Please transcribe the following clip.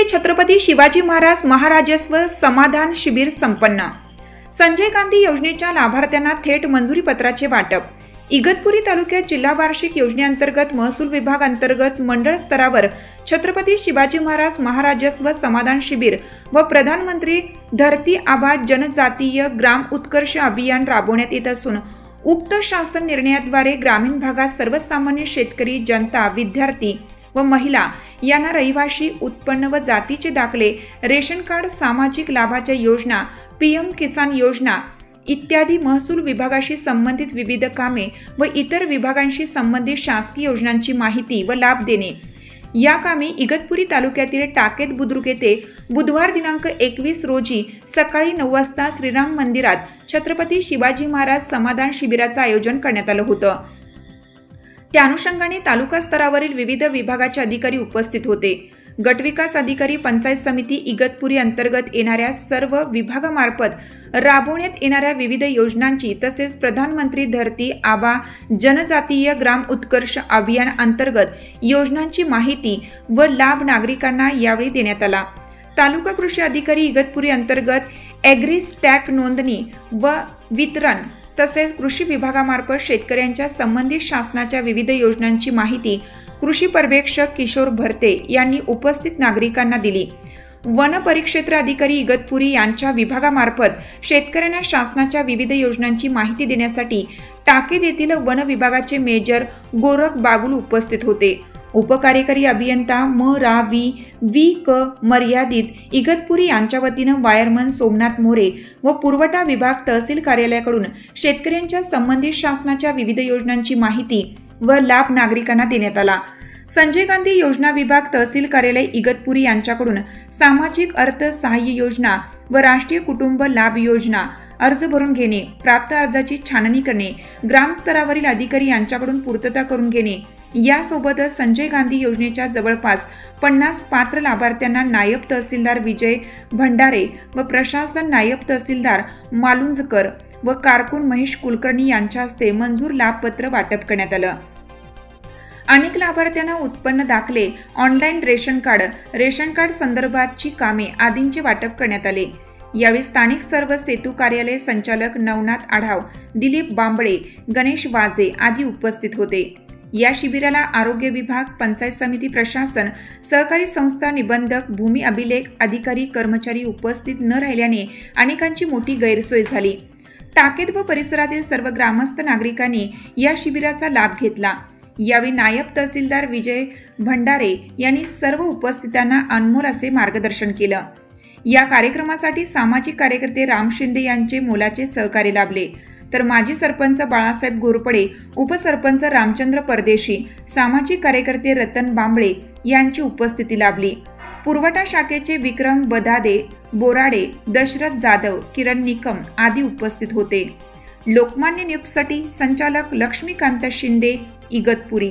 येथे छत्रपती शिवाजी महाराज महाराजस्व समाधान शिबिर संपन्न। संजय गांधी योजनेच्या लाभार्थ्यांना थेट मंजुरी पत्राचे वाटप। इगतपुरी तालुक्यात जिल्हा वार्षिक योजनेअंतर्गत महसूल विभाग अंतर्गत मंडळ स्तरावर छत्रपती शिवाजी महाराज महाराजस्व समाधान शिबिर व प्रधानमंत्री धरती आबा जनजातीय ग्राम उत्कर्ष अभियान राबवण्यात येत असून उक्त शासन निर्णयाद्वारे ग्रामीण भागात सर्वसामान्य शेतकरी जनता विद्यार्थी व महिला यांना रहिवाशी उत्पन्न व जातीचे दाखले रेशन कार्ड सामाजिक लाभाच्या योजना पीएम किसान योजना इत्यादी महसूल विभागाशी संबंधित विविध कामे व इतर विभागांशी संबंधित शासकीय योजनांची माहिती व लाभ देणे। या कामी इगतपुरी तालुक्यातील टाकेत बुद्रुक येथे बुधवार दिनांक 21 रोजी सकाळी 9 वाजता श्रीराम मंदिरात छत्रपती शिवाजी महाराज समाधान शिबिराचे आयोजन करण्यात आले होते। त्या अनुषंगाने तालुका स्तरावरील विविध विभागाचे अधिकारी उपस्थित होते। गटविकास अधिकारी पंचायत समिती इगतपुरी अंतर्गत येणाऱ्या सर्व विभागामार्फत राबवण्यात येणाऱ्या विविध योजनांची तसेच प्रधानमंत्री धरती आबा जनजातीय ग्राम उत्कर्ष अभियान अंतर्गत योजनांची माहिती व लाभ नागरिकांना यावेळी देण्यात आला। तालुका कृषी अधिकारी इगतपुरी अंतर्गत ॲग्री स्टॅक नोंदणी व वितरण तसेच कृषी विभागामार्फत शेतकऱ्यांच्या संबंधित शासनाच्या विविध योजनांची माहिती कृषी पर्यवेक्षक किशोर भरते यांनी उपस्थित नागरिकांना दिली। वन परिक्षेत्र अधिकारी इगतपुरी यांच्या विभागामार्फत शेतकऱ्यांना शासनाच्या विविध योजनांची माहिती देण्यासाठी टाकेत येथील वन विभागाचे मेजर गोरख बागुल उपस्थित होते। उपकार्यकारी अभियंता व्ही क मर्यादित इगतपुरी यांच्या वतीने वायरमन सोमनाथ मोरे व पुरवठा विभाग तहसील कार्यालयाकडून शेतकऱ्यांच्या संबंधित शासनाच्या विविध योजनांची माहिती व लाभ नागरिकांना देण्यात आला। संजय गांधी योजना विभाग तहसील कार्यालय इगतपुरी यांच्याकडून सामाजिक अर्थ सहाय्य योजना व राष्ट्रीय कुटुंब लाभ योजना अर्ज भरून घेणे, प्राप्त अर्जाची छाननी करणे, ग्रामस्तरावरील अधिकारी यांच्याकडून पूर्तता करून घेणे यासोबतच संजय गांधी योजनेच्या जवळपास 50 पात्र लाभार्थ्यांना नायब तहसीलदार विजय भंडारे व प्रशासन नायब तहसीलदार मालुंजकर व कारकून महेश कुलकर्णी यांच्या हस्ते मंजूर लाभपत्र वाटप करण्यात आलं। अनेक लाभार्थ्यांना उत्पन्न दाखले, ऑनलाईन रेशन कार्ड संदर्भातची कामे आदींचे वाटप करण्यात आले। यावेळी स्थानिक सर्व सेतू कार्यालय संचालक नवनाथ आढाव, दिलीप बांबळे, गणेश वाजे आदी उपस्थित होते। या शिबिराला आरोग्य विभाग, पंचायत समिती प्रशासन, सहकारी संस्था, निबंधक, भूमी अभिलेख अधिकारी कर्मचारी उपस्थित न राहिल्याने अनेकांची मोठी गैरसोय झाली। टाकेत व परिसरातील सर्व ग्रामस्थ नागरिकांनी या शिबिराचा लाभ घेतला। यावेळी नायब तहसीलदार विजय भंडारे यांनी सर्व उपस्थितांना अनमोल असे मार्गदर्शन केलं। या कार्यक्रमासाठी सामाजिक कार्यकर्ते राम शिंदे यांचे मोलाचे सहकार्य लाभले, तर माजी सरपंच बाळासाहेब घोरपडे, उपसरपंच रामचंद्र परदेशी, सामाजिक कार्यकर्ते रतन बांबळे यांची उपस्थिती लाभली। पुरवठा शाखेचे विक्रम बदादे, बोराडे, दशरथ जाधव, किरण निकम आदी उपस्थित होते। लोकमान्य न्यूजसाठी संचालक लक्ष्मीकांत शिंदे, इगतपुरी।